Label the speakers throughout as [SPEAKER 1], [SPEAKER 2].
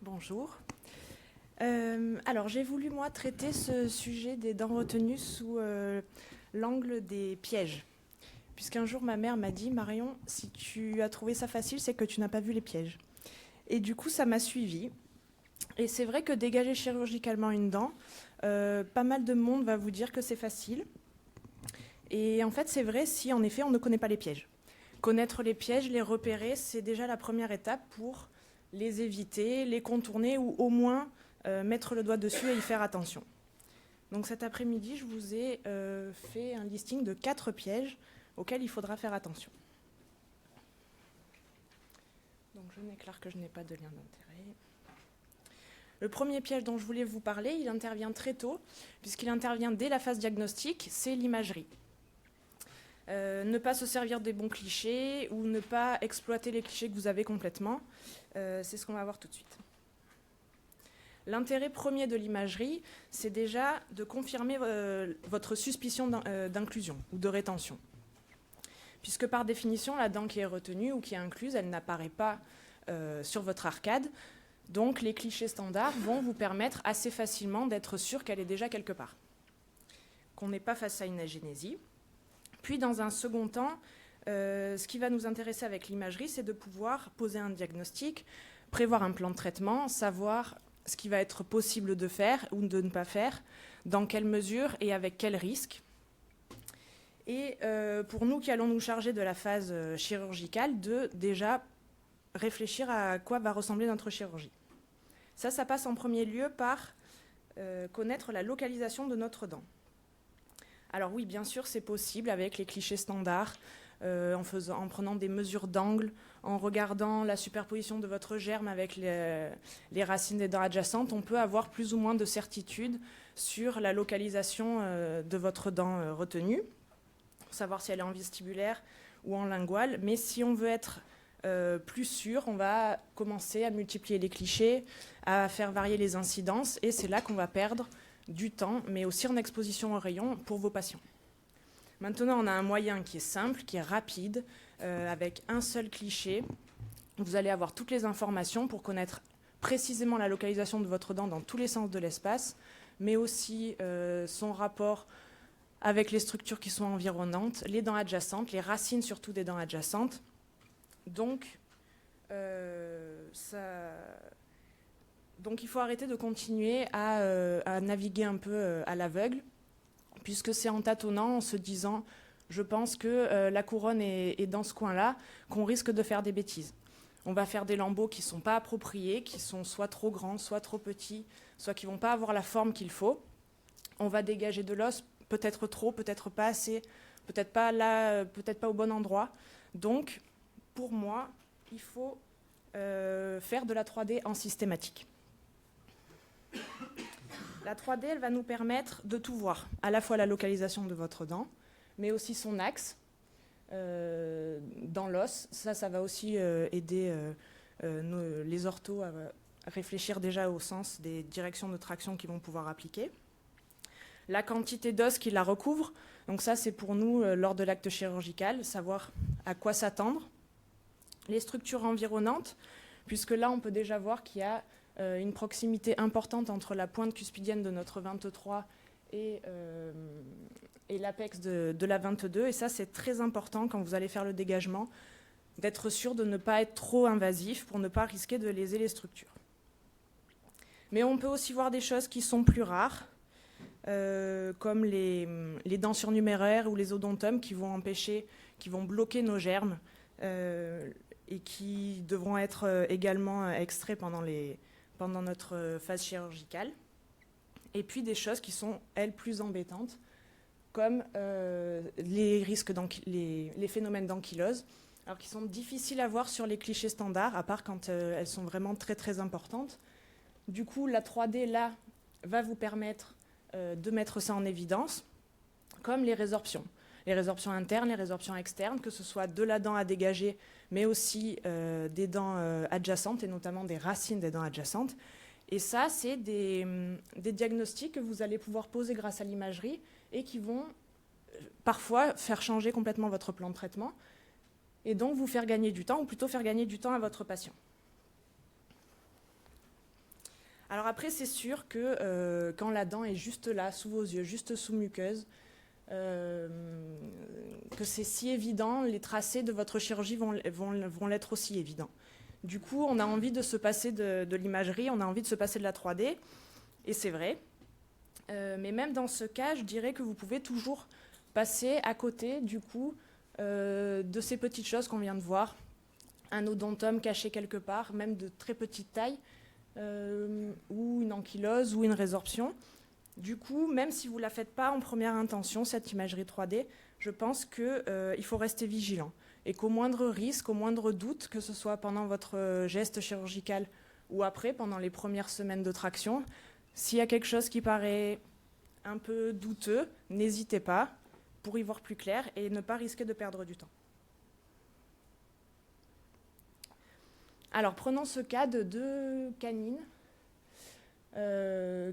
[SPEAKER 1] Bonjour. Alors, j'ai voulu, moi, traiter ce sujet des dents retenues sous l'angle des pièges. Puisqu'un jour, ma mère m'a dit « Marion, si tu as trouvé ça facile, c'est que tu n'as pas vu les pièges. » Et du coup, ça m'a suivie. Et c'est vrai que dégager chirurgicalement une dent, pas mal de monde va vous dire que c'est facile. Et en fait, c'est vrai si, en effet, on ne connaît pas les pièges. Connaître les pièges, les repérer, c'est déjà la première étape pour les éviter, les contourner ou au moins mettre le doigt dessus et y faire attention. Donc cet après-midi, je vous ai fait un listing de 4 pièges auxquels il faudra faire attention. Donc je n'éclaire que je n'ai pas de lien d'intérêt. Le premier piège dont je voulais vous parler, il intervient très tôt, puisqu'il intervient dès la phase diagnostique, c'est l'imagerie. Ne pas se servir des bons clichés ou ne pas exploiter les clichés que vous avez complètement. C'est ce qu'on va voir tout de suite. L'intérêt premier de l'imagerie, c'est déjà de confirmer votre suspicion d'inclusion ou de rétention. Puisque par définition, la dent qui est retenue ou qui est incluse, elle n'apparaît pas sur votre arcade. Donc les clichés standards vont vous permettre assez facilement d'être sûr qu'elle est déjà quelque part. Qu'on n'est pas face à une agénésie. Puis dans un second temps, ce qui va nous intéresser avec l'imagerie, c'est de pouvoir poser un diagnostic, prévoir un plan de traitement, savoir ce qui va être possible de faire ou de ne pas faire, dans quelle mesure et avec quel risque. Et pour nous qui allons nous charger de la phase chirurgicale, de déjà réfléchir à quoi va ressembler notre chirurgie. Ça passe en premier lieu par connaître la localisation de notre dent. Alors oui, bien sûr, c'est possible avec les clichés standards, en prenant des mesures d'angle, en regardant la superposition de votre germe avec les racines des dents adjacentes, on peut avoir plus ou moins de certitude sur la localisation de votre dent retenue, savoir si elle est en vestibulaire ou en linguale. Mais si on veut être plus sûr, on va commencer à multiplier les clichés, à faire varier les incidences, et c'est là qu'on va perdre du temps, mais aussi en exposition aux rayons pour vos patients. Maintenant, on a un moyen qui est simple, qui est rapide, avec un seul cliché. Vous allez avoir toutes les informations pour connaître précisément la localisation de votre dent dans tous les sens de l'espace, mais aussi son rapport avec les structures qui sont environnantes, les dents adjacentes, les racines surtout des dents adjacentes. Donc, il faut arrêter de continuer à naviguer un peu à l'aveugle, puisque c'est en tâtonnant, en se disant « je pense que la couronne est dans ce coin-là » qu'on risque de faire des bêtises. On va faire des lambeaux qui ne sont pas appropriés, qui sont soit trop grands, soit trop petits, soit qui ne vont pas avoir la forme qu'il faut. On va dégager de l'os, peut-être trop, peut-être pas assez, peut-être pas là, peut-être pas au bon endroit. Donc, pour moi, il faut faire de la 3D en systématique. La 3D, elle va nous permettre de tout voir, à la fois la localisation de votre dent, mais aussi son axe dans l'os. Ça va aussi aider les orthos à réfléchir déjà au sens des directions de traction qu'ils vont pouvoir appliquer. La quantité d'os qui la recouvre, donc ça c'est pour nous lors de l'acte chirurgical, savoir à quoi s'attendre. Les structures environnantes, puisque là on peut déjà voir qu'il y a une proximité importante entre la pointe cuspidienne de notre 23 et l'apex de la 22. Et ça, c'est très important quand vous allez faire le dégagement, d'être sûr de ne pas être trop invasif pour ne pas risquer de léser les structures. Mais on peut aussi voir des choses qui sont plus rares, comme les dents surnuméraires ou les odontomes qui vont bloquer nos germes et qui devront être également extraits pendant notre phase chirurgicale. Et puis des choses qui sont, elles, plus embêtantes, comme les phénomènes d'ankylose, alors qui sont difficiles à voir sur les clichés standards, à part quand elles sont vraiment très très importantes. Du coup, la 3D, là, va vous permettre de mettre ça en évidence, comme les résorptions. Les résorptions internes, les résorptions externes, que ce soit de la dent à dégager, mais aussi des dents adjacentes, et notamment des racines des dents adjacentes. Et ça, c'est des diagnostics que vous allez pouvoir poser grâce à l'imagerie et qui vont parfois faire changer complètement votre plan de traitement et donc vous faire gagner du temps, ou plutôt faire gagner du temps à votre patient. Alors après, c'est sûr que quand la dent est juste là, sous vos yeux, juste sous muqueuse, que c'est si évident, les tracés de votre chirurgie vont l'être aussi évidents. Du coup, on a envie de se passer de l'imagerie, on a envie de se passer de la 3D, et c'est vrai. Mais même dans ce cas, je dirais que vous pouvez toujours passer à côté, du coup, de ces petites choses qu'on vient de voir. Un odontome caché quelque part, même de très petite taille, ou une ankylose, ou une résorption. Du coup, même si vous ne la faites pas en première intention, cette imagerie 3D, je pense qu'il faut rester vigilant. Et qu'au moindre risque, au moindre doute, que ce soit pendant votre geste chirurgical ou après, pendant les premières semaines de traction, s'il y a quelque chose qui paraît un peu douteux, n'hésitez pas pour y voir plus clair et ne pas risquer de perdre du temps. Alors, prenons ce cas de 2 canines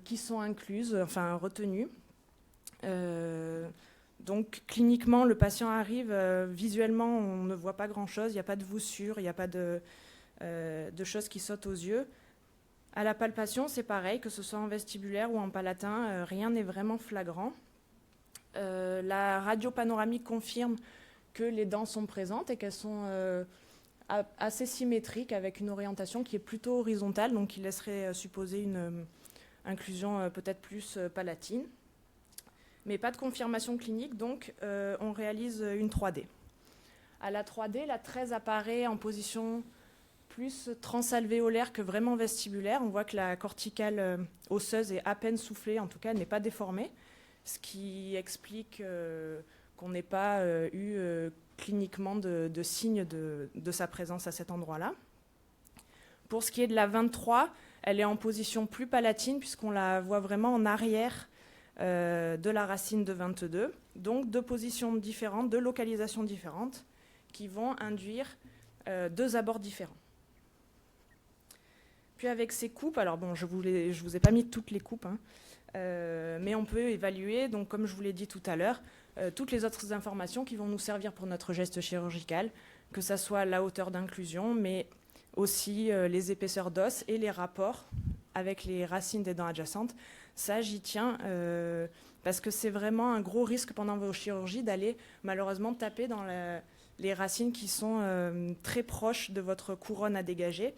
[SPEAKER 1] qui sont incluses, enfin retenues. Donc, cliniquement, le patient arrive, visuellement, on ne voit pas grand-chose, il n'y a pas de voussure, il n'y a pas de choses qui sautent aux yeux. À la palpation, c'est pareil, que ce soit en vestibulaire ou en palatin, rien n'est vraiment flagrant. La radio panoramique confirme que les dents sont présentes et qu'elles sont assez symétriques avec une orientation qui est plutôt horizontale, donc qui laisserait supposer une inclusion peut-être plus palatine. Mais pas de confirmation clinique, donc on réalise une 3D. À la 3D, la 13 apparaît en position plus transalvéolaire que vraiment vestibulaire. On voit que la corticale osseuse est à peine soufflée, en tout cas elle n'est pas déformée, ce qui explique qu'on n'ait pas eu cliniquement de signes de sa présence à cet endroit-là. Pour ce qui est de la 23, elle est en position plus palatine puisqu'on la voit vraiment en arrière de la racine de 22. Donc 2 positions différentes, 2 localisations différentes qui vont induire 2 abords différents. Puis avec ces coupes, alors bon, je vous ai pas mis toutes les coupes, hein, mais on peut évaluer, donc comme je vous l'ai dit tout à l'heure, toutes les autres informations qui vont nous servir pour notre geste chirurgical, que ce soit la hauteur d'inclusion, mais aussi les épaisseurs d'os et les rapports avec les racines des dents adjacentes. Ça, j'y tiens, parce que c'est vraiment un gros risque pendant vos chirurgies d'aller malheureusement taper dans les racines qui sont très proches de votre couronne à dégager.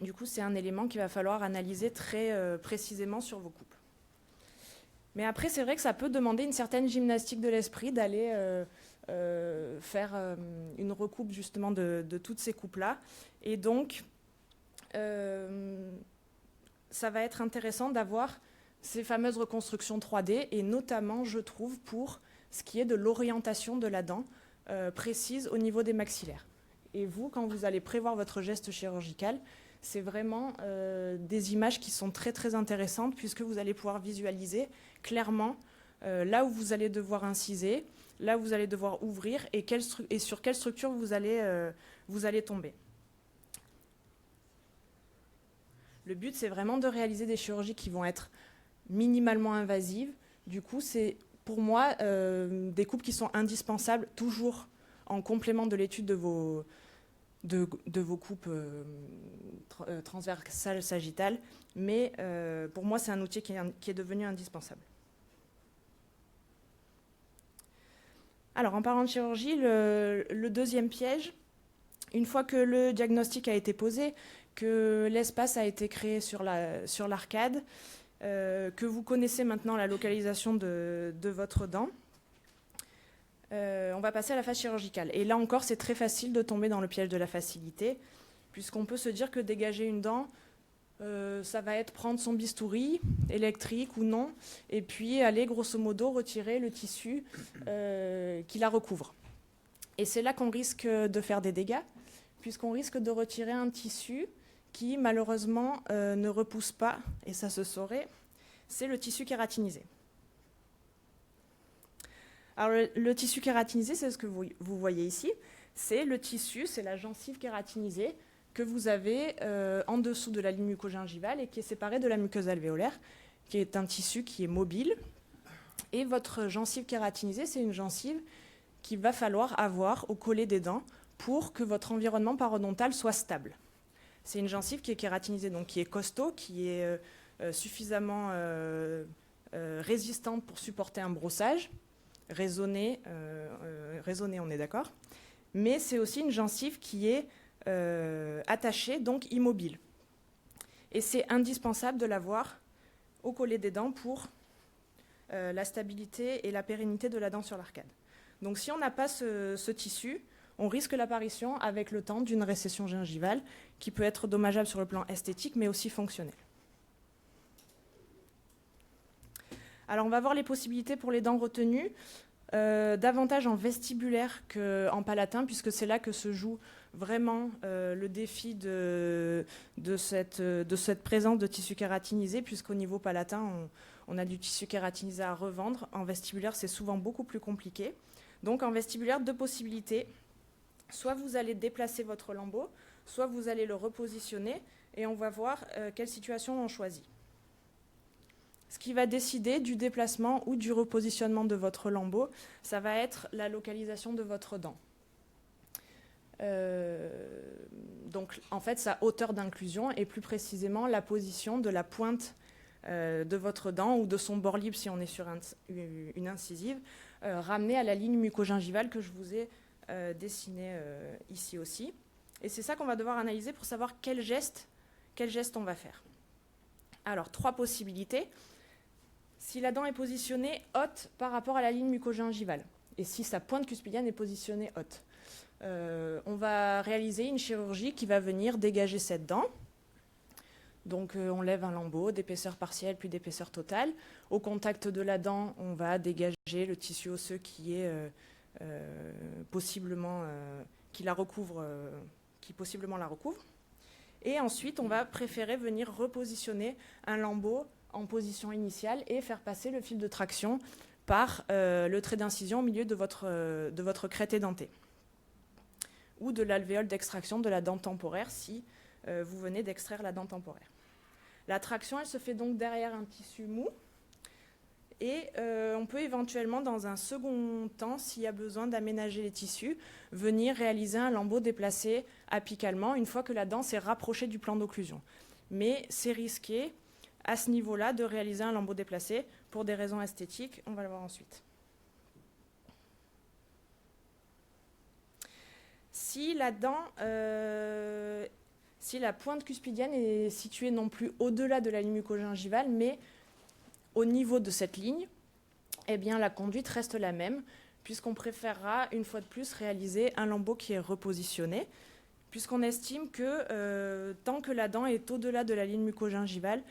[SPEAKER 1] Du coup, c'est un élément qu'il va falloir analyser très précisément sur vos coupes. Mais après, c'est vrai que ça peut demander une certaine gymnastique de l'esprit d'aller faire une recoupe justement de toutes ces coupes-là. Et donc, ça va être intéressant d'avoir ces fameuses reconstructions 3D, et notamment, je trouve, pour ce qui est de l'orientation de la dent précise au niveau des maxillaires. Et vous, quand vous allez prévoir votre geste chirurgical, c'est vraiment des images qui sont très très intéressantes puisque vous allez pouvoir visualiser clairement là où vous allez devoir inciser, là où vous allez devoir ouvrir et sur quelle structure vous allez tomber. Le but, c'est vraiment de réaliser des chirurgies qui vont être minimalement invasives. Du coup, c'est pour moi des coupes qui sont indispensables, toujours en complément de l'étude de vos coupes transversales, sagittales. Mais pour moi, c'est un outil qui est devenu indispensable. Alors, en parlant de chirurgie, le deuxième piège, une fois que le diagnostic a été posé, que l'espace a été créé sur l'arcade, que vous connaissez maintenant la localisation de votre dent, on va passer à la phase chirurgicale. Et là encore, c'est très facile de tomber dans le piège de la facilité, puisqu'on peut se dire que dégager une dent, ça va être prendre son bistouri, électrique ou non, et puis aller grosso modo retirer le tissu qui la recouvre. Et c'est là qu'on risque de faire des dégâts, puisqu'on risque de retirer un tissu qui malheureusement ne repousse pas, et ça se saurait, c'est le tissu kératinisé. Alors le tissu kératinisé, c'est ce que vous voyez ici, c'est le tissu, c'est la gencive kératinisée que vous avez en dessous de la ligne mucogingivale et qui est séparée de la muqueuse alvéolaire, qui est un tissu qui est mobile. Et votre gencive kératinisée, c'est une gencive qu'il va falloir avoir au collet des dents pour que votre environnement parodontal soit stable. C'est une gencive qui est kératinisée, donc qui est costaud, qui est suffisamment résistante pour supporter un brossage, raisonné, on est d'accord. Mais c'est aussi une gencive qui est attachée, donc immobile. Et c'est indispensable de l'avoir au collet des dents pour la stabilité et la pérennité de la dent sur l'arcade. Donc si on n'a pas ce tissu, on risque l'apparition avec le temps d'une récession gingivale qui peut être dommageable sur le plan esthétique mais aussi fonctionnel. Alors on va voir les possibilités pour les dents retenues, davantage en vestibulaire qu'en palatin, puisque c'est là que se joue vraiment le défi de cette présence de tissu kératinisé, puisqu'au niveau palatin, on a du tissu kératinisé à revendre. En vestibulaire, c'est souvent beaucoup plus compliqué. Donc en vestibulaire, deux possibilités. Soit vous allez déplacer votre lambeau, soit vous allez le repositionner, et on va voir quelle situation on choisit. Ce qui va décider du déplacement ou du repositionnement de votre lambeau, ça va être la localisation de votre dent. Donc en fait, sa hauteur d'inclusion et plus précisément la position de la pointe de votre dent ou de son bord libre si on est sur une incisive, ramenée à la ligne mucogingivale que je vous ai dessinée ici aussi. Et c'est ça qu'on va devoir analyser pour savoir quel geste on va faire. Alors, trois possibilités. Si la dent est positionnée haute par rapport à la ligne mucogingivale, et si sa pointe cuspidienne est positionnée haute, on va réaliser une chirurgie qui va venir dégager cette dent. Donc on lève un lambeau d'épaisseur partielle puis d'épaisseur totale. Au contact de la dent, on va dégager le tissu osseux qui est possiblement la recouvre. Et ensuite, on va préférer venir repositionner un lambeau en position initiale et faire passer le fil de traction par le trait d'incision au milieu de votre crête édentée ou de l'alvéole d'extraction de la dent temporaire si vous venez d'extraire la dent temporaire. La traction, elle se fait donc derrière un tissu mou et on peut éventuellement, dans un second temps, s'il y a besoin d'aménager les tissus, venir réaliser un lambeau déplacé apicalement une fois que la dent s'est rapprochée du plan d'occlusion. Mais c'est risqué à ce niveau-là de réaliser un lambeau déplacé pour des raisons esthétiques, on va le voir ensuite. Si la pointe cuspidienne est située non plus au-delà de la ligne mucogingivale, mais au niveau de cette ligne, eh bien la conduite reste la même, puisqu'on préférera une fois de plus réaliser un lambeau qui est repositionné, puisqu'on estime que tant que la dent est au-delà de la ligne mucogingivale,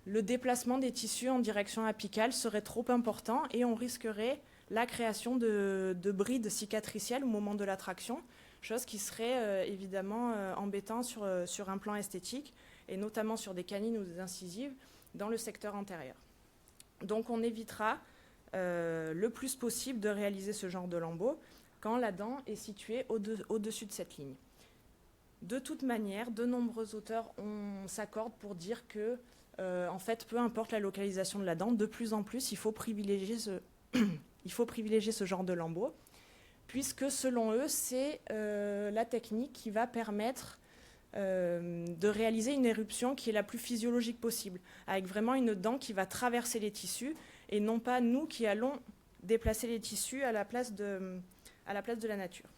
[SPEAKER 1] le déplacement des tissus en direction apicale serait trop important et on risquerait la création de brides cicatricielles au moment de la traction, chose qui serait évidemment embêtant sur un plan esthétique et notamment sur des canines ou des incisives dans le secteur antérieur. Donc on évitera le plus possible de réaliser ce genre de lambeau quand la dent est située au-dessus de cette ligne. De toute manière, de nombreux auteurs s'accordent pour dire que en fait, peu importe la localisation de la dent, de plus en plus, il faut privilégier ce genre de lambeau, puisque selon eux, c'est la technique qui va permettre de réaliser une éruption qui est la plus physiologique possible, avec vraiment une dent qui va traverser les tissus, et non pas nous qui allons déplacer les tissus à la place de la nature.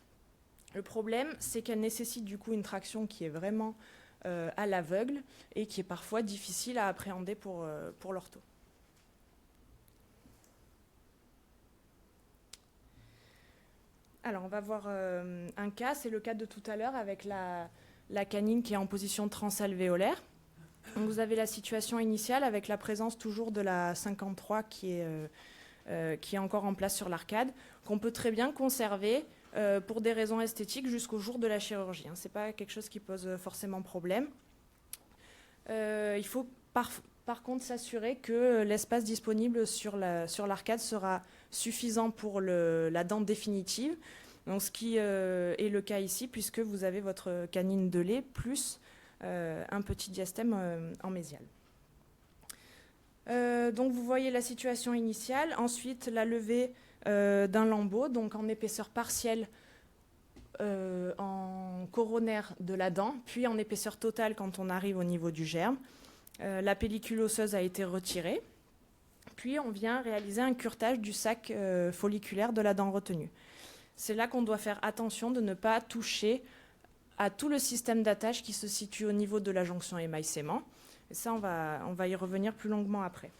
[SPEAKER 1] Le problème, c'est qu'elle nécessite du coup une traction qui est vraiment à l'aveugle et qui est parfois difficile à appréhender pour l'ortho. Alors on va voir un cas, c'est le cas de tout à l'heure avec la canine qui est en position transalvéolaire. Donc vous avez la situation initiale avec la présence toujours de la 53 qui est encore en place sur l'arcade, qu'on peut très bien conserver pour des raisons esthétiques jusqu'au jour de la chirurgie. Ce n'est pas quelque chose qui pose forcément problème. Il faut par contre s'assurer que l'espace disponible sur l'arcade sera suffisant pour la dent définitive, donc ce qui est le cas ici puisque vous avez votre canine de lait plus un petit diastème en mésial. Donc vous voyez la situation initiale, ensuite la levée d'un lambeau, donc en épaisseur partielle en coronaire de la dent, puis en épaisseur totale quand on arrive au niveau du germe. La pellicule osseuse a été retirée. Puis on vient réaliser un curetage du sac folliculaire de la dent retenue. C'est là qu'on doit faire attention de ne pas toucher à tout le système d'attache qui se situe au niveau de la jonction émail-sément. Et ça, on va y revenir plus longuement après.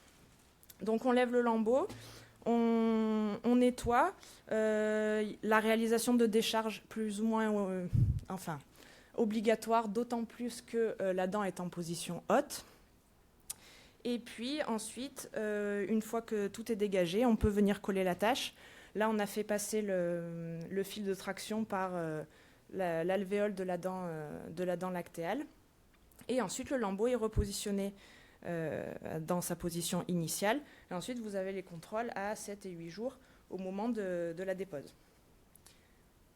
[SPEAKER 1] Donc on lève le lambeau, on nettoie. La réalisation de décharge plus ou moins obligatoire, d'autant plus que la dent est en position haute. Et puis ensuite, une fois que tout est dégagé, on peut venir coller l'attache. Là, on a fait passer le fil de traction par l'alvéole de la dent lactéale. Et ensuite, le lambeau est repositionné dans sa position initiale. Et ensuite, vous avez les contrôles à 7 et 8 jours au moment de la dépose.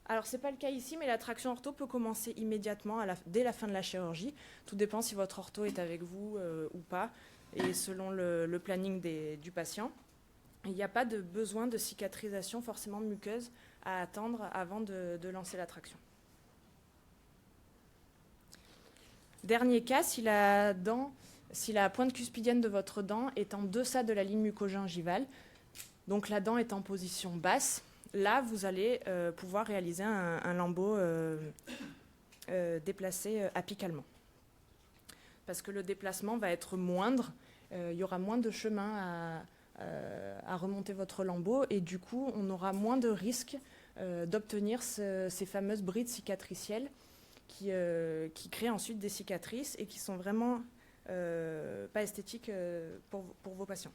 [SPEAKER 1] Alors, ce n'est pas le cas ici, mais la traction ortho peut commencer immédiatement dès la fin de la chirurgie. Tout dépend si votre ortho est avec vous ou pas, et selon le planning du patient. Il n'y a pas de besoin de cicatrisation forcément muqueuse à attendre avant de lancer la traction. Dernier cas, si la pointe cuspidienne de votre dent est en deçà de la ligne mucogingivale, donc la dent est en position basse, là, vous allez pouvoir réaliser un lambeau déplacé apicalement. Parce que le déplacement va être moindre, il y aura moins de chemin à remonter votre lambeau et du coup, on aura moins de risques d'obtenir ces fameuses brides cicatricielles qui créent ensuite des cicatrices et qui sont vraiment pas esthétiques pour vos patients.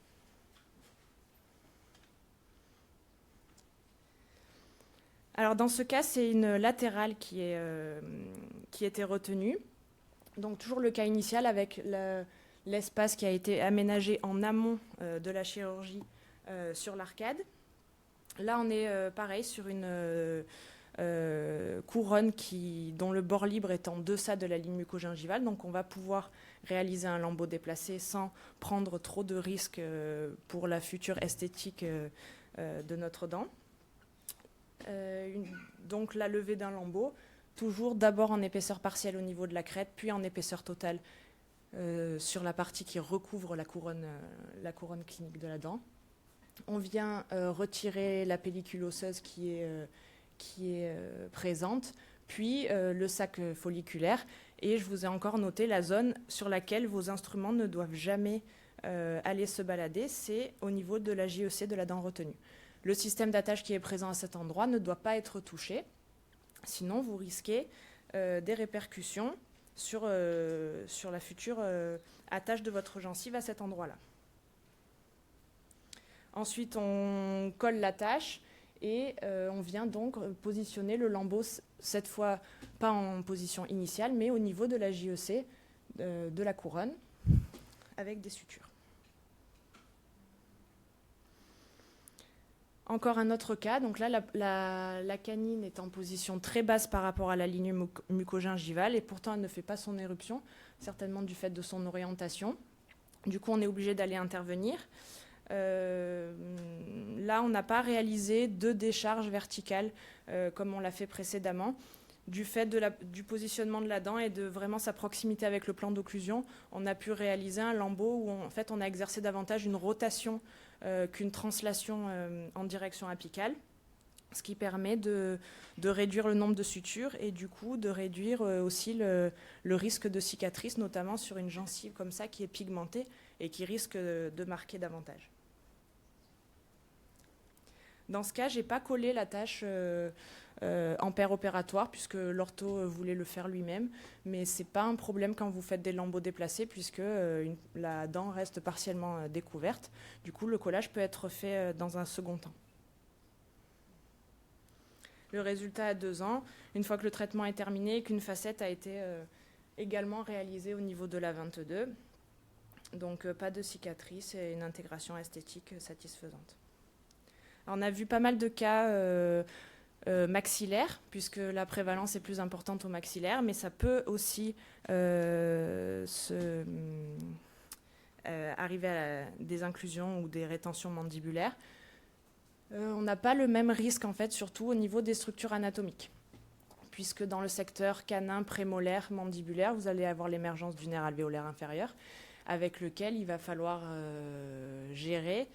[SPEAKER 1] Alors dans ce cas, c'est une latérale qui était retenue. Donc toujours le cas initial avec l'espace qui a été aménagé en amont de la chirurgie sur l'arcade. Là, on est pareil sur une couronne dont le bord libre est en deçà de la ligne mucogingivale. Donc on va pouvoir réaliser un lambeau déplacé sans prendre trop de risques pour la future esthétique de notre dent. Donc la levée d'un lambeau, toujours d'abord en épaisseur partielle au niveau de la crête, puis en épaisseur totale sur la partie qui recouvre la couronne clinique de la dent. On vient retirer la pellicule osseuse qui est présente, puis le sac folliculaire. Et je vous ai encore noté la zone sur laquelle vos instruments ne doivent jamais aller se balader, c'est au niveau de la JEC de la dent retenue. Le système d'attache qui est présent à cet endroit ne doit pas être touché, sinon vous risquez des répercussions sur la future attache de votre gencive à cet endroit-là. Ensuite, on colle l'attache et on vient donc positionner le lambeau, cette fois pas en position initiale, mais au niveau de la JEC de la couronne, avec des sutures. Encore un autre cas, donc là la canine est en position très basse par rapport à la ligne mucogingivale et pourtant elle ne fait pas son éruption, certainement du fait de son orientation. Du coup on est obligé d'aller intervenir. Là on n'a pas réalisé de décharge verticale comme on l'a fait précédemment. Du fait du positionnement de la dent et de vraiment sa proximité avec le plan d'occlusion, on a pu réaliser un lambeau où en fait on a exercé davantage une rotation qu'une translation en direction apicale, ce qui permet de réduire le nombre de sutures et du coup de réduire aussi le risque de cicatrice, notamment sur une gencive comme ça qui est pigmentée et qui risque de marquer davantage. Dans ce cas, je n'ai pas collé l'attache en paire opératoire puisque l'ortho voulait le faire lui-même, mais ce n'est pas un problème quand vous faites des lambeaux déplacés puisque la dent reste partiellement découverte. Du coup, le collage peut être fait dans un second temps. Le résultat à 2 ans, une fois que le traitement est terminé et qu'une facette a été également réalisée au niveau de la 22, donc pas de cicatrice et une intégration esthétique satisfaisante. Alors, on a vu pas mal de cas maxillaires, puisque la prévalence est plus importante au maxillaire, mais ça peut aussi arriver à des inclusions ou des rétentions mandibulaires. On n'a pas le même risque, en fait, surtout au niveau des structures anatomiques. puisque dans le secteur canin, prémolaire, mandibulaire, vous allez avoir l'émergence du nerf alvéolaire inférieur, avec lequel il va falloir gérer,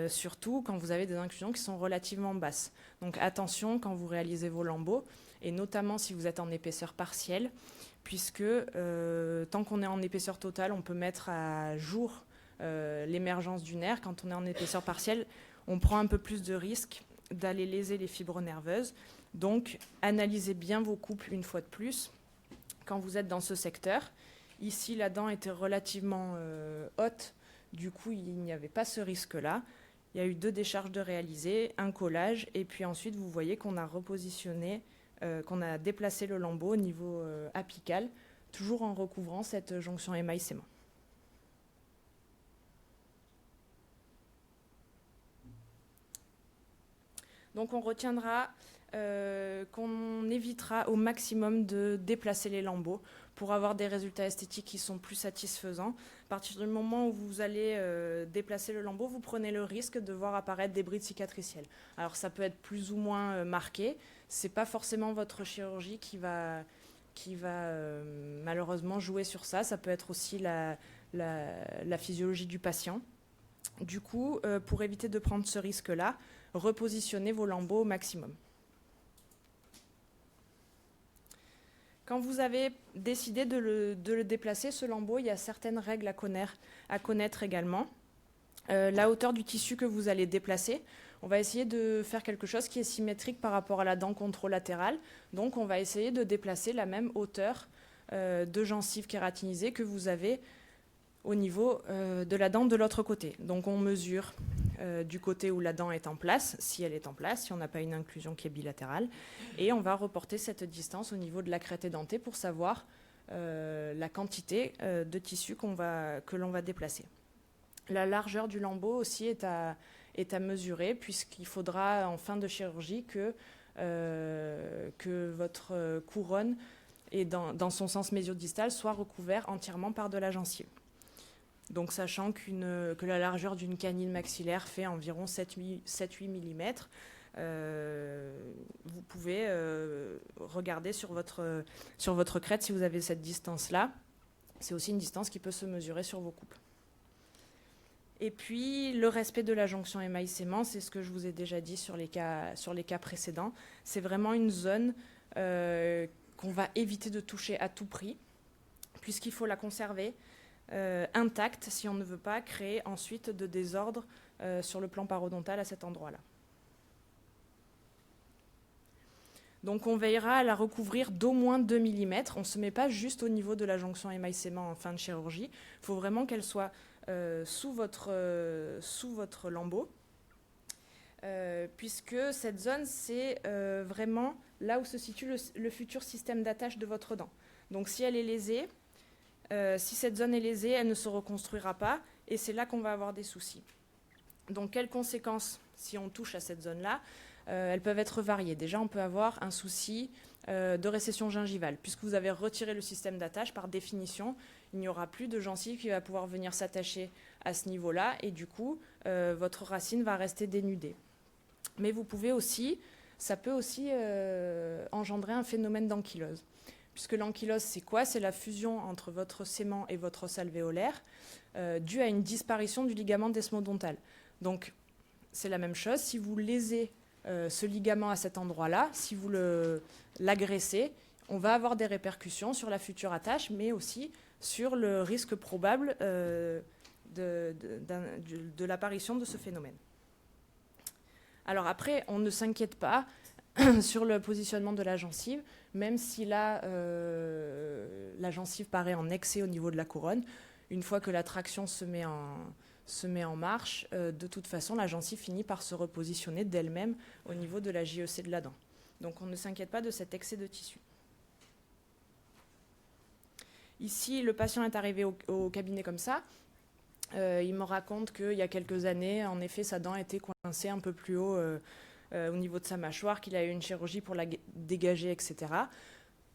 [SPEAKER 1] surtout quand vous avez des inclusions qui sont relativement basses. Donc attention quand vous réalisez vos lambeaux, et notamment si vous êtes en épaisseur partielle, puisque tant qu'on est en épaisseur totale, on peut mettre à jour l'émergence du nerf. Quand on est en épaisseur partielle, on prend un peu plus de risque d'aller léser les fibres nerveuses. Donc, analysez bien vos coupes une fois de plus quand vous êtes dans ce secteur. Ici, la dent était relativement haute, du coup, il n'y avait pas ce risque-là. Il y a eu 2 décharges de réaliser, un collage, et puis ensuite, vous voyez qu'on a repositionné, qu'on a déplacé le lambeau au niveau apical, toujours en recouvrant cette jonction émail-sément. Donc on retiendra qu'on évitera au maximum de déplacer les lambeaux pour avoir des résultats esthétiques qui sont plus satisfaisants. À partir du moment où vous allez déplacer le lambeau, vous prenez le risque de voir apparaître des brides cicatricielles. Alors ça peut être plus ou moins marqué, c'est pas forcément votre chirurgie qui va malheureusement jouer sur ça, ça peut être aussi la physiologie du patient. Du coup, pour éviter de prendre ce risque-là, repositionnez vos lambeaux au maximum. Quand vous avez décidé de le déplacer, ce lambeau, il y a certaines règles à connaître également. La hauteur du tissu que vous allez déplacer, on va essayer de faire quelque chose qui est symétrique par rapport à la dent contralatérale. Donc, on va essayer de déplacer la même hauteur de gencive kératinisée que vous avez au niveau de la dent de l'autre côté. Donc, on mesure du côté où la dent est en place, si elle est en place, si on n'a pas une inclusion qui est bilatérale, et on va reporter cette distance au niveau de la crête édentée pour savoir la quantité de tissu que l'on va déplacer. La largeur du lambeau aussi est à mesurer, puisqu'il faudra en fin de chirurgie que votre couronne et dans son sens mésiodistal soit recouvert entièrement par de la gencive. Donc sachant que la largeur d'une canine maxillaire fait environ 7-8 mm, vous pouvez regarder sur votre crête si vous avez cette distance-là. C'est aussi une distance qui peut se mesurer sur vos coupes. Et puis le respect de la jonction émail-sément, c'est ce que je vous ai déjà dit sur les cas précédents. C'est vraiment une zone qu'on va éviter de toucher à tout prix, puisqu'il faut la conserver intacte si on ne veut pas créer ensuite de désordre sur le plan parodontal à cet endroit-là. Donc on veillera à la recouvrir d'au moins 2 mm. On ne se met pas juste au niveau de la jonction émail-sément en fin de chirurgie. Il faut vraiment qu'elle soit sous votre lambeau, puisque cette zone, c'est vraiment là où se situe le futur système d'attache de votre dent. Donc si elle est lésée, si cette zone est lésée, elle ne se reconstruira pas, et c'est là qu'on va avoir des soucis. Donc, quelles conséquences si on touche à cette zone-là? Elles peuvent être variées. Déjà, on peut avoir un souci de récession gingivale. Puisque vous avez retiré le système d'attache, par définition, il n'y aura plus de gencive qui va pouvoir venir s'attacher à ce niveau-là, et du coup, votre racine va rester dénudée. Mais ça peut aussi engendrer un phénomène d'ankylose. Puisque l'ankylose, c'est quoi? C'est la fusion entre votre sément et votre os alvéolaire due à une disparition du ligament desmodontal. Donc, c'est la même chose. Si vous lésez ce ligament à cet endroit-là, si vous l'agressez, on va avoir des répercussions sur la future attache, mais aussi sur le risque probable de l'apparition de ce phénomène. Alors après, on ne s'inquiète pas sur le positionnement de la gencive, même si là, la gencive paraît en excès au niveau de la couronne. Une fois que la traction se met en marche, de toute façon, la gencive finit par se repositionner d'elle-même au niveau de la JEC de la dent. Donc on ne s'inquiète pas de cet excès de tissu. Ici, le patient est arrivé au cabinet comme ça. Il me raconte qu'il y a quelques années, en effet, sa dent était coincée un peu plus haut au niveau de sa mâchoire, qu'il a eu une chirurgie pour la dégager, etc.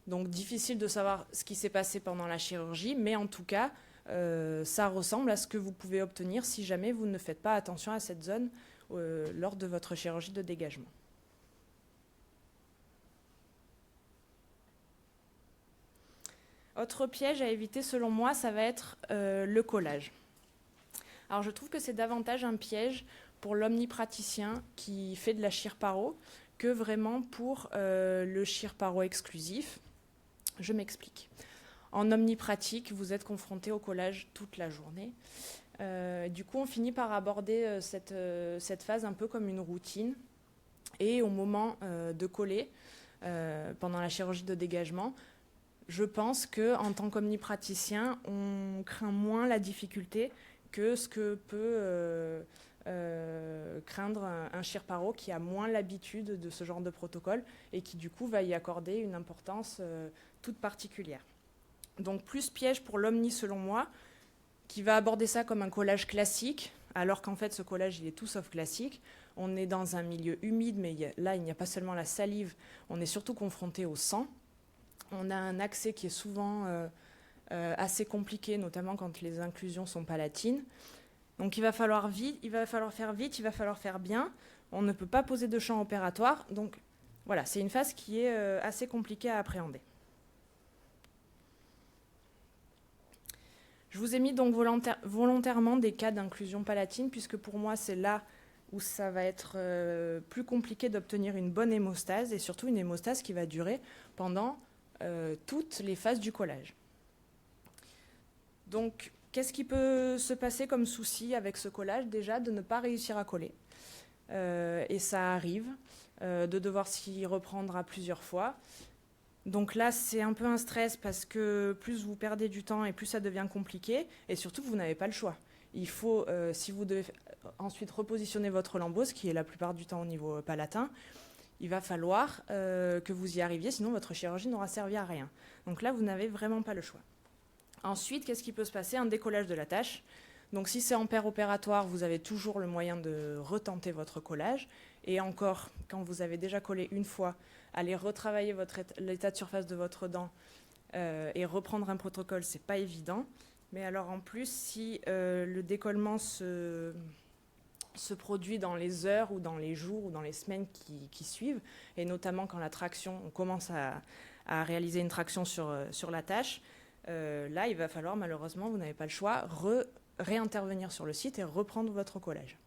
[SPEAKER 1] Donc difficile de savoir ce qui s'est passé pendant la chirurgie, mais en tout cas, ça ressemble à ce que vous pouvez obtenir si jamais vous ne faites pas attention à cette zone lors de votre chirurgie de dégagement. Autre piège à éviter, selon moi, ça va être le collage. Alors, je trouve que c'est davantage un piège pour l'omnipraticien qui fait de la chirparo que vraiment pour le chirparo exclusif. Je m'explique. En omnipratique, vous êtes confronté au collage toute la journée. Du coup, on finit par aborder cette phase un peu comme une routine. Et au moment de coller, pendant la chirurgie de dégagement, je pense qu'en tant qu'omnipraticien, on craint moins la difficulté que ce que peut craindre un chirparo qui a moins l'habitude de ce genre de protocole et qui du coup va y accorder une importance toute particulière. Donc plus piège pour l'omni selon moi, qui va aborder ça comme un collage classique, alors qu'en fait ce collage il est tout sauf classique. On est dans un milieu humide, mais là il n'y a pas seulement la salive, on est surtout confronté au sang. On a un accès qui est souvent assez compliqué, notamment quand les inclusions sont palatines. Donc il va falloir faire vite, il va falloir faire bien. On ne peut pas poser de champ opératoire. Donc voilà, c'est une phase qui est assez compliquée à appréhender. Je vous ai mis donc volontairement des cas d'inclusion palatine, puisque pour moi c'est là où ça va être plus compliqué d'obtenir une bonne hémostase, et surtout une hémostase qui va durer pendant toutes les phases du collage. Donc, qu'est-ce qui peut se passer comme souci avec ce collage? Déjà, de ne pas réussir à coller. Et ça arrive, de devoir s'y reprendre à plusieurs fois. Donc là, c'est un peu un stress parce que plus vous perdez du temps et plus ça devient compliqué. Et surtout, vous n'avez pas le choix. Il faut, si vous devez ensuite repositionner votre lambeau, ce qui est la plupart du temps au niveau palatin, il va falloir que vous y arriviez, sinon votre chirurgie n'aura servi à rien. Donc là, vous n'avez vraiment pas le choix. Ensuite, qu'est-ce qui peut se passer? Un décollage de la tâche. Donc si c'est en paire opératoire, vous avez toujours le moyen de retenter votre collage. Et encore, quand vous avez déjà collé une fois, aller retravailler l'état de surface de votre dent et reprendre un protocole, c'est pas évident. Mais alors en plus, si le décollement se produit dans les heures ou dans les jours ou dans les semaines qui suivent, et notamment quand la traction, on commence à réaliser une traction sur la tâche, là, il va falloir, malheureusement, vous n'avez pas le choix, réintervenir sur le site et reprendre votre collage.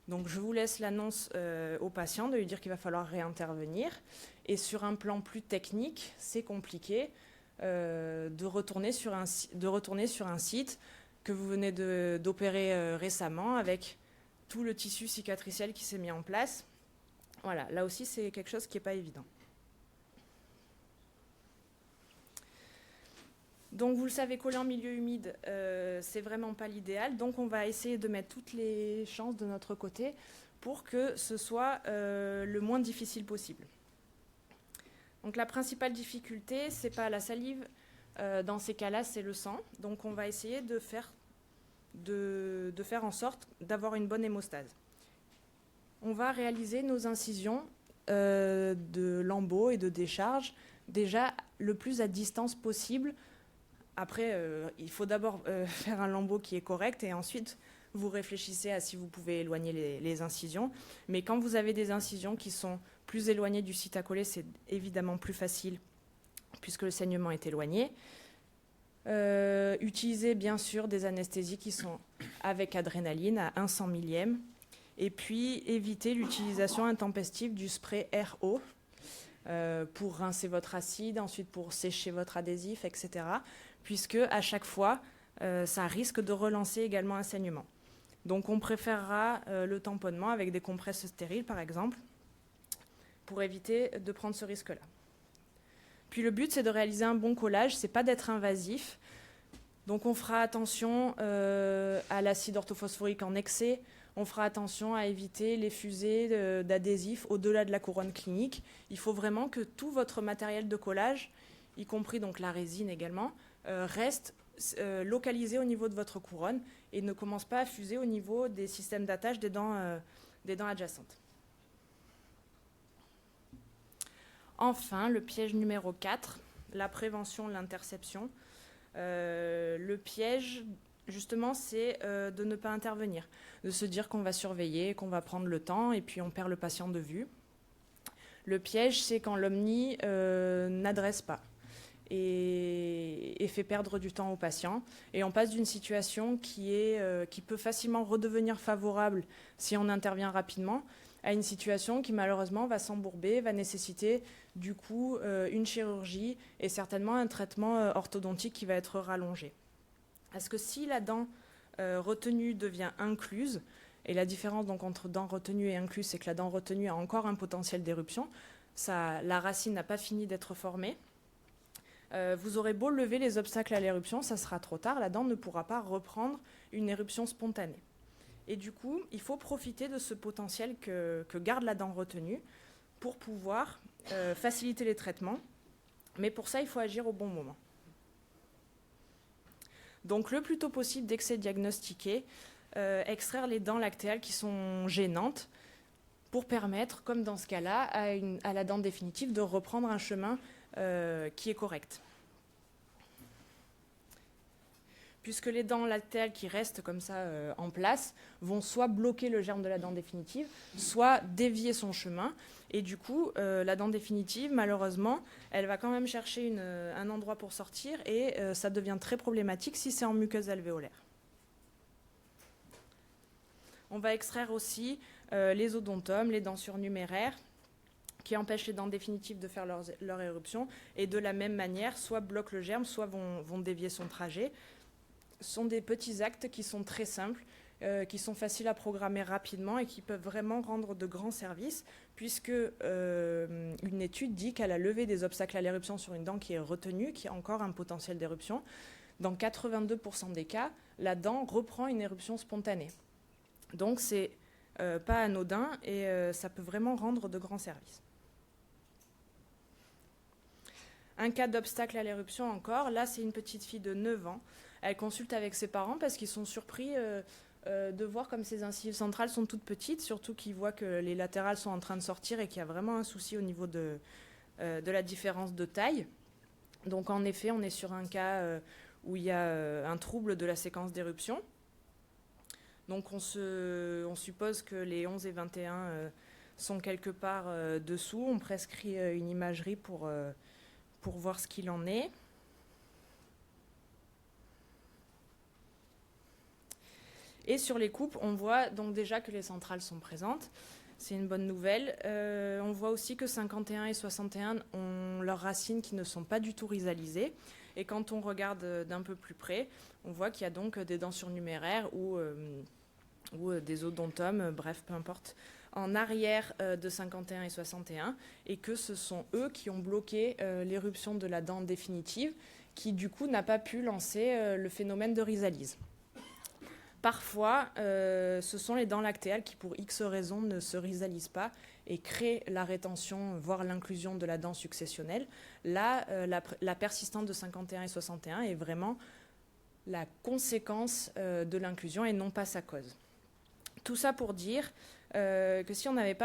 [SPEAKER 1] Donc, je vous laisse l'annonce au patient de lui dire qu'il va falloir réintervenir. Et sur un plan plus technique, c'est compliqué de retourner sur un site que vous venez d'opérer récemment avec tout le tissu cicatriciel qui s'est mis en place. Voilà, là aussi, c'est quelque chose qui n'est pas évident. Donc vous le savez, coller en milieu humide, c'est vraiment pas l'idéal. Donc on va essayer de mettre toutes les chances de notre côté pour que ce soit le moins difficile possible. Donc la principale difficulté, c'est pas la salive, dans ces cas-là, c'est le sang. Donc on va essayer de faire en sorte d'avoir une bonne hémostase. On va réaliser nos incisions de lambeaux et de décharge déjà le plus à distance possible. Après, il faut d'abord faire un lambeau qui est correct et ensuite vous réfléchissez à si vous pouvez éloigner les incisions. Mais quand vous avez des incisions qui sont plus éloignées du site à coller, c'est évidemment plus facile puisque le saignement est éloigné. Utilisez bien sûr des anesthésies qui sont avec adrénaline à 1 100 millième. Et puis évitez l'utilisation intempestive du spray RO pour rincer votre acide, ensuite pour sécher votre adhésif, etc. Puisque à chaque fois, ça risque de relancer également un saignement. Donc on préférera le tamponnement avec des compresses stériles, par exemple, pour éviter de prendre ce risque-là. Puis le but, c'est de réaliser un bon collage, c'est pas d'être invasif. Donc on fera attention à l'acide orthophosphorique en excès, on fera attention à éviter les fusées d'adhésifs au-delà de la couronne clinique. Il faut vraiment que tout votre matériel de collage, y compris donc la résine également, reste localisé au niveau de votre couronne et ne commence pas à fuser au niveau des systèmes d'attache des dents adjacentes. Enfin, le piège numéro 4, la prévention de l'interception. Le piège, justement, c'est de ne pas intervenir, de se dire qu'on va surveiller, qu'on va prendre le temps et puis on perd le patient de vue. Le piège, c'est quand l'omni n'adresse pas. et fait perdre du temps aux patients. Et on passe d'une situation qui peut facilement redevenir favorable si on intervient rapidement, à une situation qui malheureusement va s'embourber, va nécessiter du coup une chirurgie et certainement un traitement orthodontique qui va être rallongé. Parce que si la dent retenue devient incluse, et la différence donc entre dent retenue et incluse, c'est que la dent retenue a encore un potentiel d'éruption, la racine n'a pas fini d'être formée. Vous aurez beau lever les obstacles à l'éruption, ça sera trop tard, la dent ne pourra pas reprendre une éruption spontanée. Et du coup, il faut profiter de ce potentiel que garde la dent retenue pour pouvoir faciliter les traitements. Mais pour ça, il faut agir au bon moment. Donc le plus tôt possible, dès que c'est diagnostiqué, extraire les dents lactéales qui sont gênantes pour permettre, comme dans ce cas-là, à la dent définitive de reprendre un chemin qui est correct. Puisque les dents lactéales qui restent comme ça en place vont soit bloquer le germe de la dent définitive, soit dévier son chemin. Et du coup, la dent définitive, malheureusement, elle va quand même chercher un endroit pour sortir et ça devient très problématique si c'est en muqueuse alvéolaire. On va extraire aussi les odontomes, les dents surnuméraires, qui empêchent les dents définitives de faire leur éruption et de la même manière, soit bloquent le germe, soit vont dévier son trajet. Ce sont des petits actes qui sont très simples, qui sont faciles à programmer rapidement et qui peuvent vraiment rendre de grands services, puisque une étude dit qu'à la levée des obstacles à l'éruption sur une dent qui est retenue, qui a encore un potentiel d'éruption, dans 82% des cas, la dent reprend une éruption spontanée. Donc c'est pas anodin et ça peut vraiment rendre de grands services. Un cas d'obstacle à l'éruption encore, là c'est une petite fille de 9 ans. Elle consulte avec ses parents parce qu'ils sont surpris de voir comme ces incisives centrales sont toutes petites, surtout qu'ils voient que les latérales sont en train de sortir et qu'il y a vraiment un souci au niveau de la différence de taille. Donc en effet, on est sur un cas où il y a un trouble de la séquence d'éruption. Donc on suppose que les 11 et 21 sont quelque part dessous. On prescrit une imagerie pour voir ce qu'il en est. Et sur les coupes, on voit donc déjà que les centrales sont présentes. C'est une bonne nouvelle. On voit aussi que 51 et 61 ont leurs racines qui ne sont pas du tout rhizalisées. Et quand on regarde d'un peu plus près, on voit qu'il y a donc des dents surnuméraires ou des odontomes, bref, peu importe, en arrière de 51 et 61, et que ce sont eux qui ont bloqué l'éruption de la dent définitive, qui du coup n'a pas pu lancer le phénomène de rhizalyse. Parfois, ce sont les dents lactéales qui, pour X raisons, ne se rhizalisent pas et créent la rétention, voire l'inclusion de la dent successionnelle. Là, la persistance de 51 et 61 est vraiment la conséquence de l'inclusion et non pas sa cause. Tout ça pour dire que si on avait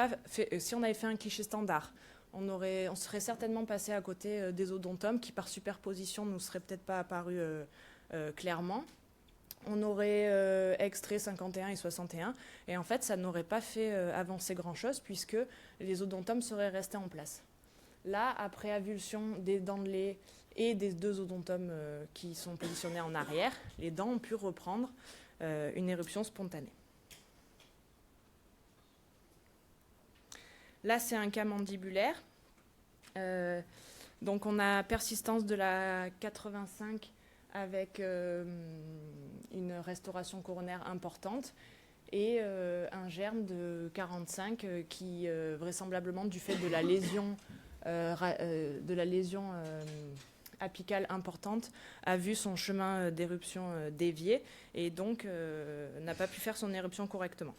[SPEAKER 1] fait un cliché standard, on serait certainement passé à côté des odontomes qui, par superposition, ne nous seraient peut-être pas apparus clairement. On aurait extrait 51 et 61, et en fait, ça n'aurait pas fait avancer grand-chose, puisque les odontomes seraient restés en place. Là, après avulsion des dents de lait et des deux odontomes qui sont positionnés en arrière, les dents ont pu reprendre une éruption spontanée. Là, c'est un cas mandibulaire. Donc, on a persistance de la 85 avec une restauration coronaire importante et un germe de 45 qui, vraisemblablement du fait de la lésion apicale importante, a vu son chemin d'éruption dévié et donc n'a pas pu faire son éruption correctement.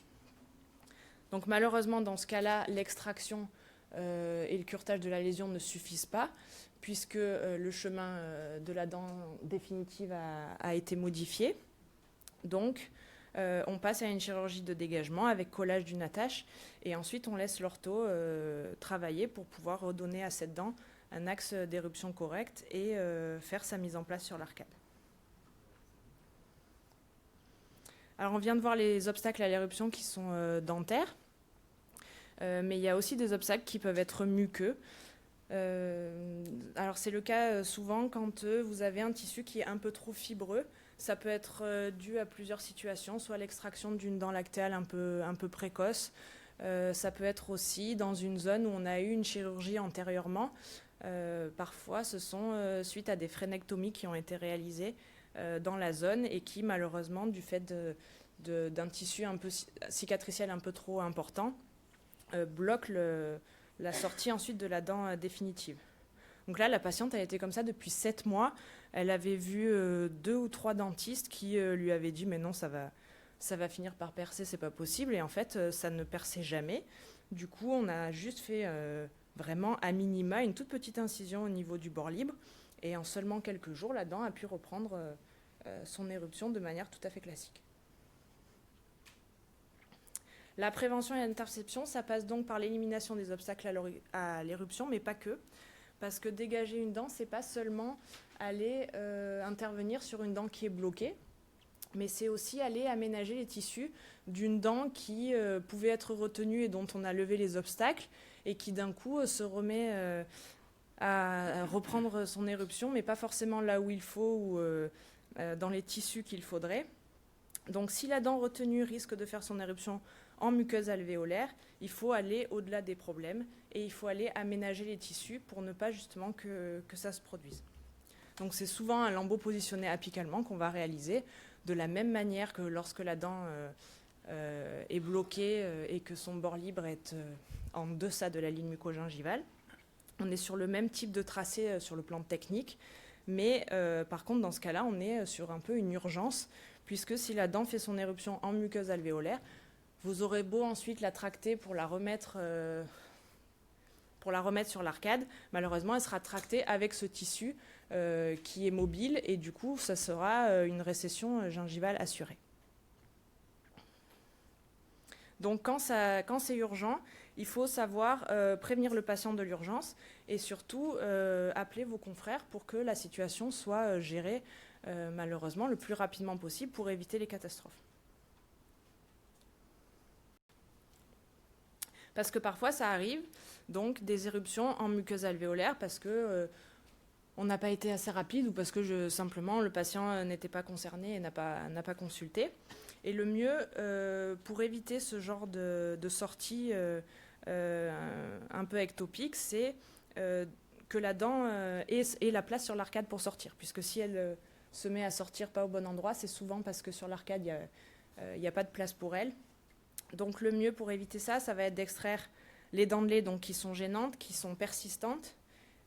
[SPEAKER 1] Donc malheureusement, dans ce cas-là, l'extraction et le curetage de la lésion ne suffisent pas, puisque le chemin de la dent définitive a été modifié. Donc, on passe à une chirurgie de dégagement avec collage d'une attache, et ensuite on laisse l'ortho travailler pour pouvoir redonner à cette dent un axe d'éruption correct et faire sa mise en place sur l'arcade. Alors on vient de voir les obstacles à l'éruption qui sont dentaires, mais il y a aussi des obstacles qui peuvent être muqueux. Alors c'est le cas souvent quand vous avez un tissu qui est un peu trop fibreux. Ça peut être dû à plusieurs situations, soit l'extraction d'une dent lactéale un peu précoce. Ça peut être aussi dans une zone où on a eu une chirurgie antérieurement. Parfois, ce sont suite à des frénectomies qui ont été réalisées dans la zone et qui, malheureusement, du fait d'un tissu un peu cicatriciel un peu trop important, bloquent la sortie ensuite de la dent définitive. Donc là, la patiente, elle était comme ça depuis 7 mois. Elle avait vu 2 ou 3 dentistes qui lui avaient dit « mais non, ça va finir par percer, c'est pas possible ». Et en fait, ça ne perçait jamais. Du coup, on a juste fait vraiment à minima une toute petite incision au niveau du bord libre. Et en seulement quelques jours, la dent a pu reprendre son éruption de manière tout à fait classique. La prévention et l'interception, ça passe donc par l'élimination des obstacles à l'éruption, mais pas que. Parce que dégager une dent, c'est pas seulement aller intervenir sur une dent qui est bloquée, mais c'est aussi aller aménager les tissus d'une dent qui pouvait être retenue et dont on a levé les obstacles, et qui d'un coup se remet à reprendre son éruption, mais pas forcément là où il faut ou dans les tissus qu'il faudrait. Donc si la dent retenue risque de faire son éruption en muqueuse alvéolaire, il faut aller au-delà des problèmes et il faut aller aménager les tissus pour ne pas justement que ça se produise. Donc c'est souvent un lambeau positionné apicalement qu'on va réaliser de la même manière que lorsque la dent est bloquée et que son bord libre est en deçà de la ligne muco-gingivale. On est sur le même type de tracé sur le plan technique, mais par contre dans ce cas-là, on est sur un peu une urgence, puisque si la dent fait son éruption en muqueuse alvéolaire, vous aurez beau ensuite la tracter pour la remettre sur l'arcade, malheureusement elle sera tractée avec ce tissu qui est mobile et du coup ça sera une récession gingivale assurée. Donc quand c'est urgent, il faut savoir prévenir le patient de l'urgence et surtout appeler vos confrères pour que la situation soit gérée malheureusement le plus rapidement possible pour éviter les catastrophes. Parce que parfois ça arrive, donc des éruptions en muqueuse alvéolaire parce que on n'a pas été assez rapide ou parce que simplement le patient n'était pas concerné et n'a pas consulté. Et le mieux pour éviter ce genre de sortie un peu ectopique, c'est que la dent ait la place sur l'arcade pour sortir. Puisque si elle se met à sortir pas au bon endroit, c'est souvent parce que sur l'arcade, il n'y a pas de place pour elle. Donc le mieux pour éviter ça, ça va être d'extraire les dents de lait donc, qui sont gênantes, qui sont persistantes,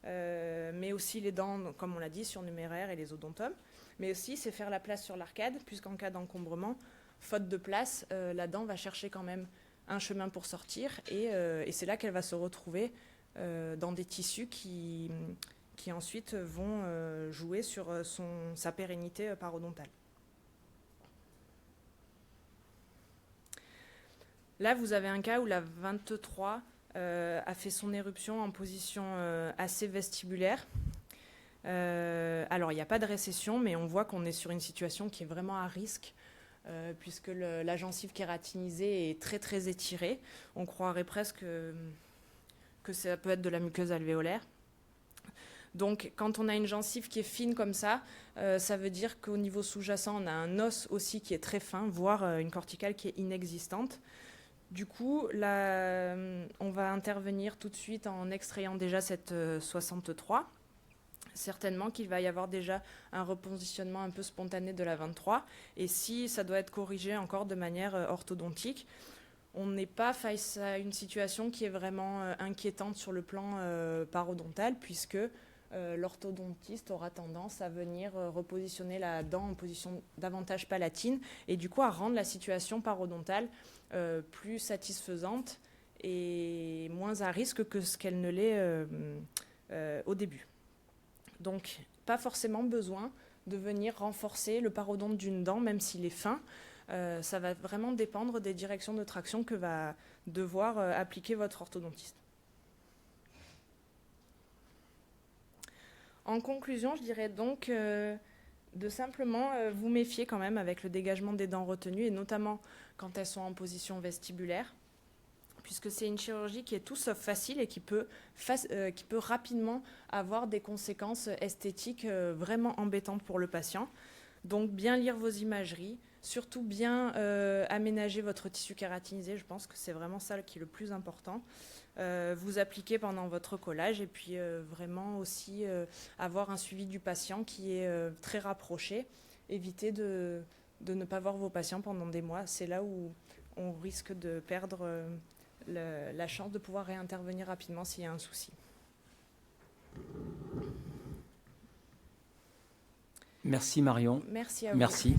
[SPEAKER 1] mais aussi les dents, comme on l'a dit, surnuméraires et les odontomes. Mais aussi, c'est faire la place sur l'arcade, puisqu'en cas d'encombrement, faute de place, la dent va chercher quand même un chemin pour sortir, et c'est là qu'elle va se retrouver dans des tissus qui ensuite vont jouer sur sa pérennité parodontale. Là, vous avez un cas où la 23 a fait son éruption en position assez vestibulaire. Alors, il n'y a pas de récession, mais on voit qu'on est sur une situation qui est vraiment à risque, puisque la gencive kératinisée est très, très étirée. On croirait presque que ça peut être de la muqueuse alvéolaire. Donc, quand on a une gencive qui est fine comme ça veut dire qu'au niveau sous-jacent, on a un os aussi qui est très fin, voire une corticale qui est inexistante. Du coup, là, on va intervenir tout de suite en extrayant déjà cette 63. Certainement qu'il va y avoir déjà un repositionnement un peu spontané de la 23. Et si ça doit être corrigé encore de manière orthodontique, on n'est pas face à une situation qui est vraiment inquiétante sur le plan parodontal, puisque l'orthodontiste aura tendance à venir repositionner la dent en position davantage palatine et du coup à rendre la situation parodontale plus satisfaisante et moins à risque que ce qu'elle ne l'est au début. Donc, pas forcément besoin de venir renforcer le parodonte d'une dent, même s'il est fin. Ça va vraiment dépendre des directions de traction que va devoir appliquer votre orthodontiste. En conclusion, je dirais donc de simplement vous méfier quand même avec le dégagement des dents retenues, et notamment quand elles sont en position vestibulaire, puisque c'est une chirurgie qui est tout sauf facile et qui peut rapidement avoir des conséquences esthétiques vraiment embêtantes pour le patient. Donc bien lire vos imageries, surtout bien aménager votre tissu kératinisé, je pense que c'est vraiment ça qui est le plus important. Vous appliquer pendant votre collage et puis vraiment aussi avoir un suivi du patient qui est très rapproché. Évitez de ne pas voir vos patients pendant des mois. C'est là où on risque de perdre la chance de pouvoir réintervenir rapidement s'il y a un souci.
[SPEAKER 2] Merci Marion.
[SPEAKER 1] Merci à vous.
[SPEAKER 2] Merci.